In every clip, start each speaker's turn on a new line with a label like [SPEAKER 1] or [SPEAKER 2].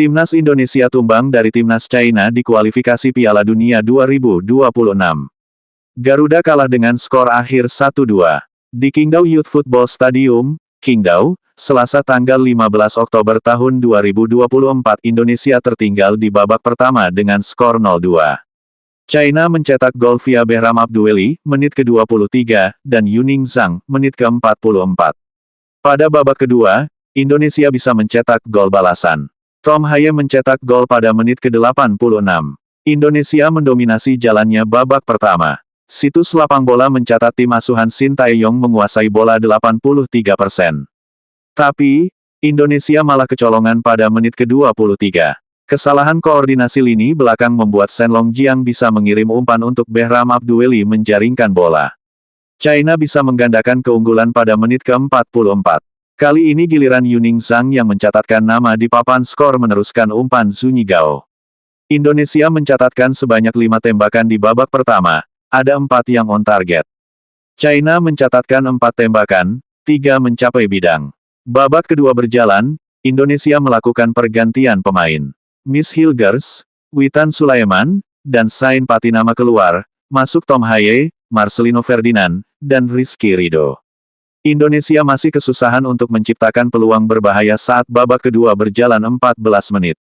[SPEAKER 1] Timnas Indonesia tumbang dari Timnas China di kualifikasi Piala Dunia 2026. Garuda kalah dengan skor akhir 1-2. Di Qingdao Youth Football Stadium, Qingdao, Selasa tanggal 15 Oktober tahun 2024 Indonesia tertinggal di babak pertama dengan skor 0-2. China mencetak gol via Behram Abduweli, menit ke-23, dan Yuning Zhang, menit ke-44. Pada babak kedua, Indonesia bisa mencetak gol balasan. Tom Haye mencetak gol pada menit ke-86. Indonesia mendominasi jalannya babak pertama. Situs Lapang Bola mencatat tim asuhan Shin Tae-yong menguasai bola 83%. Tapi, Indonesia malah kecolongan pada menit ke-23. Kesalahan koordinasi lini belakang membuat Shen Longjiang bisa mengirim umpan untuk Behram Abduweli menjaringkan bola. China bisa menggandakan keunggulan pada menit ke-44. Kali ini giliran Yuning Zhang yang mencatatkan nama di papan skor meneruskan umpan Zunyi Gao. Indonesia mencatatkan sebanyak 5 tembakan di babak pertama, ada 4 yang on target. China mencatatkan 4 tembakan, 3 mencapai bidang. Babak kedua berjalan, Indonesia melakukan pergantian pemain. Miss Hilgers, Witan Sulaiman, dan Sain Patinama keluar, masuk Tom Haye, Marcelino Ferdinand, dan Rizky Ridho. Indonesia masih kesusahan untuk menciptakan peluang berbahaya saat babak kedua berjalan 14 menit.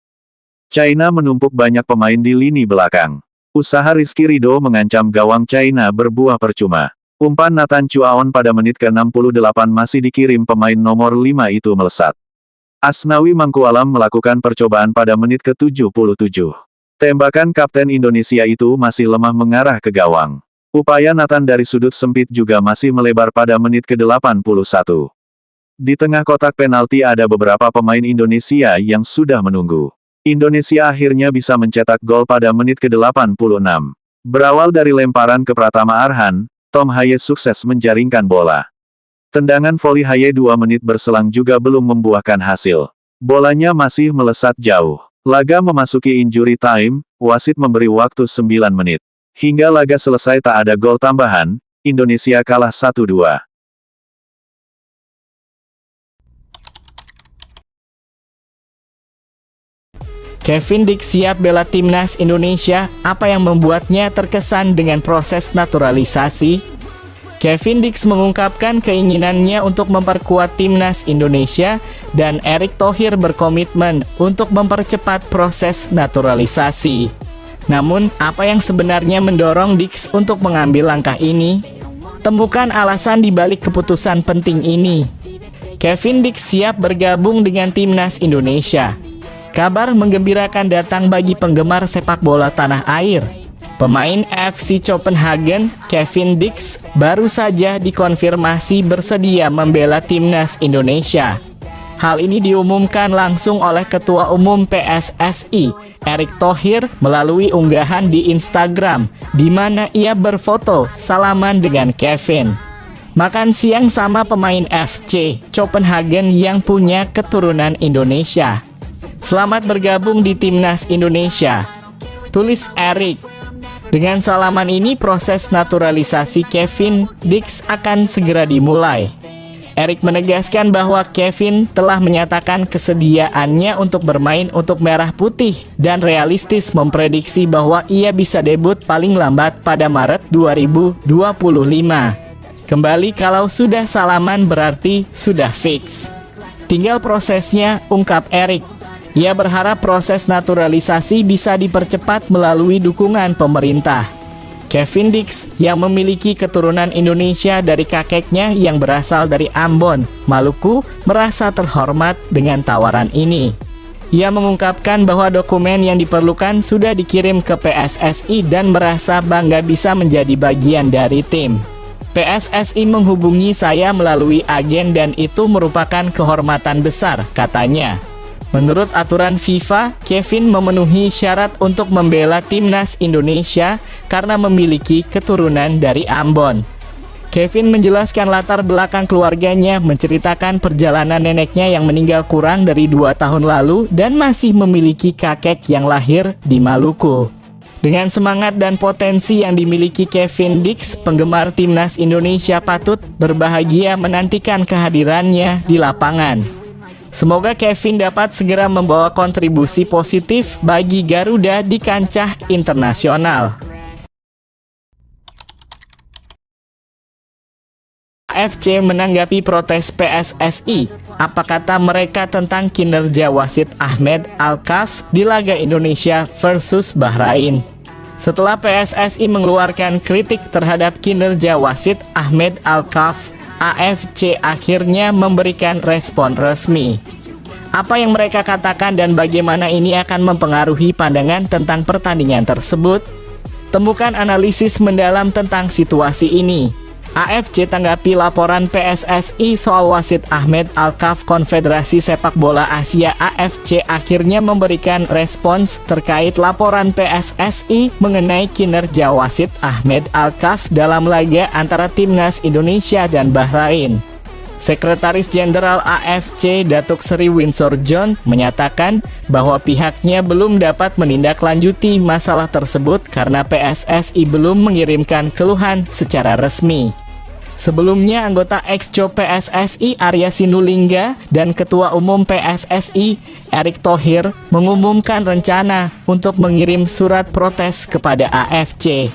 [SPEAKER 1] China menumpuk banyak pemain di lini belakang. Usaha Rizky Ridho mengancam gawang China berbuah percuma. Umpan Nathan Chuaon pada menit ke-68 masih dikirim pemain nomor 5 itu melesat. Asnawi Mangkualam melakukan percobaan pada menit ke-77. Tembakan kapten Indonesia itu masih lemah mengarah ke gawang. Upaya Nathan dari sudut sempit juga masih melebar pada menit ke-81. Di tengah kotak penalti ada beberapa pemain Indonesia yang sudah menunggu. Indonesia akhirnya bisa mencetak gol pada menit ke-86. Berawal dari lemparan ke Pratama Arhan, Tom Haye sukses menjaringkan bola. Tendangan voli Haye 2 menit berselang juga belum membuahkan hasil. Bolanya masih melesat jauh. Laga memasuki injury time, wasit memberi waktu 9 menit. Hingga laga selesai tak ada gol tambahan, Indonesia kalah 1-2.
[SPEAKER 2] Kevin Dix siap bela Timnas Indonesia, apa yang membuatnya terkesan dengan proses naturalisasi? Kevin Dix mengungkapkan keinginannya untuk memperkuat Timnas Indonesia, dan Erick Thohir berkomitmen untuk mempercepat proses naturalisasi. Namun, apa yang sebenarnya mendorong Dix untuk mengambil langkah ini? Temukan alasan di balik keputusan penting ini. Kevin Dix siap bergabung dengan Timnas Indonesia. Kabar menggembirakan datang bagi penggemar sepak bola tanah air. Pemain FC Copenhagen, Kevin Dix, baru saja dikonfirmasi bersedia membela Timnas Indonesia. Hal ini diumumkan langsung oleh Ketua Umum PSSI, Erick Thohir, melalui unggahan di Instagram, di mana ia berfoto salaman dengan Kevin. Makan siang sama pemain FC Copenhagen yang punya keturunan Indonesia. Selamat bergabung di Timnas Indonesia, tulis Erick. Dengan salaman ini, proses naturalisasi Kevin Dix akan segera dimulai. Erick menegaskan bahwa Kevin telah menyatakan kesediaannya untuk bermain untuk Merah Putih dan realistis memprediksi bahwa ia bisa debut paling lambat pada Maret 2025. Kembali, kalau sudah salaman berarti sudah fix. Tinggal prosesnya, ungkap Erick. Ia berharap proses naturalisasi bisa dipercepat melalui dukungan pemerintah. Kevin Dix, yang memiliki keturunan Indonesia dari kakeknya yang berasal dari Ambon, Maluku, merasa terhormat dengan tawaran ini. Ia mengungkapkan bahwa dokumen yang diperlukan sudah dikirim ke PSSI dan merasa bangga bisa menjadi bagian dari tim. PSSI menghubungi saya melalui agen dan itu merupakan kehormatan besar, katanya. Menurut aturan FIFA, Kevin memenuhi syarat untuk membela Timnas Indonesia karena memiliki keturunan dari Ambon. Kevin menjelaskan latar belakang keluarganya, menceritakan perjalanan neneknya yang meninggal kurang dari 2 tahun lalu dan masih memiliki kakek yang lahir di Maluku. Dengan semangat dan potensi yang dimiliki Kevin Dix, penggemar Timnas Indonesia patut berbahagia menantikan kehadirannya di lapangan. Semoga Kevin dapat segera membawa kontribusi positif bagi Garuda di kancah internasional. AFC menanggapi protes PSSI. Apa kata mereka tentang kinerja wasit Ahmed Alkaf di laga Indonesia versus Bahrain? Setelah PSSI mengeluarkan kritik terhadap kinerja wasit Ahmed Alkaf, AFC akhirnya memberikan respon resmi. Apa yang mereka katakan dan bagaimana ini akan mempengaruhi pandangan tentang pertandingan tersebut? Temukan analisis mendalam tentang situasi ini. AFC tanggapi laporan PSSI soal wasit Ahmed Alkaf. Konfederasi Sepak Bola Asia AFC akhirnya memberikan respons terkait laporan PSSI mengenai kinerja wasit Ahmed Alkaf dalam laga antara Timnas Indonesia dan Bahrain. Sekretaris Jenderal AFC Datuk Seri Windsor John menyatakan bahwa pihaknya belum dapat menindaklanjuti masalah tersebut karena PSSI belum mengirimkan keluhan secara resmi. Sebelumnya, anggota Exco PSSI Arya Sinulinga dan Ketua Umum PSSI Erick Thohir mengumumkan rencana untuk mengirim surat protes kepada AFC.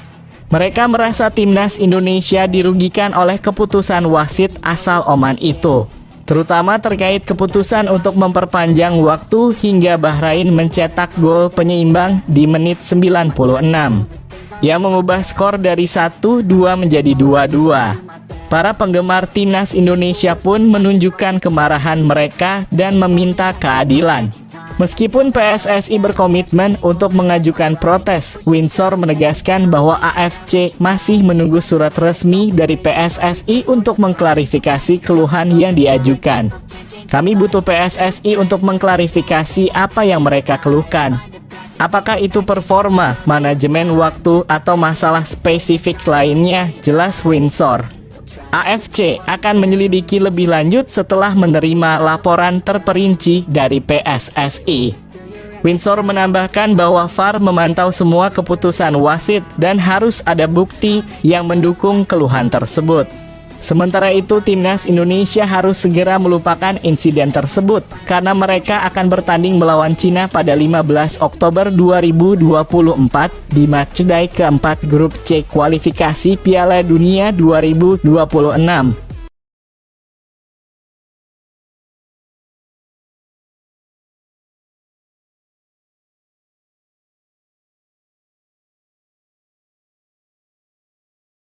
[SPEAKER 2] Mereka merasa Timnas Indonesia dirugikan oleh keputusan wasit asal Oman itu, terutama terkait keputusan untuk memperpanjang waktu hingga Bahrain mencetak gol penyeimbang di menit 96, yang mengubah skor dari 1-2 menjadi 2-2. Para penggemar Timnas Indonesia pun menunjukkan kemarahan mereka dan meminta keadilan. Meskipun PSSI berkomitmen untuk mengajukan protes, Windsor menegaskan bahwa AFC masih menunggu surat resmi dari PSSI untuk mengklarifikasi keluhan yang diajukan. Kami butuh PSSI untuk mengklarifikasi apa yang mereka keluhkan. Apakah itu performa, manajemen waktu, atau masalah spesifik lainnya, jelas Windsor. AFC akan menyelidiki lebih lanjut setelah menerima laporan terperinci dari PSSI. Windsor menambahkan bahwa VAR memantau semua keputusan wasit dan harus ada bukti yang mendukung keluhan tersebut. Sementara itu, Timnas Indonesia harus segera melupakan insiden tersebut karena mereka akan bertanding melawan Cina pada 15 Oktober 2024 di matchday keempat grup C kualifikasi Piala Dunia 2026.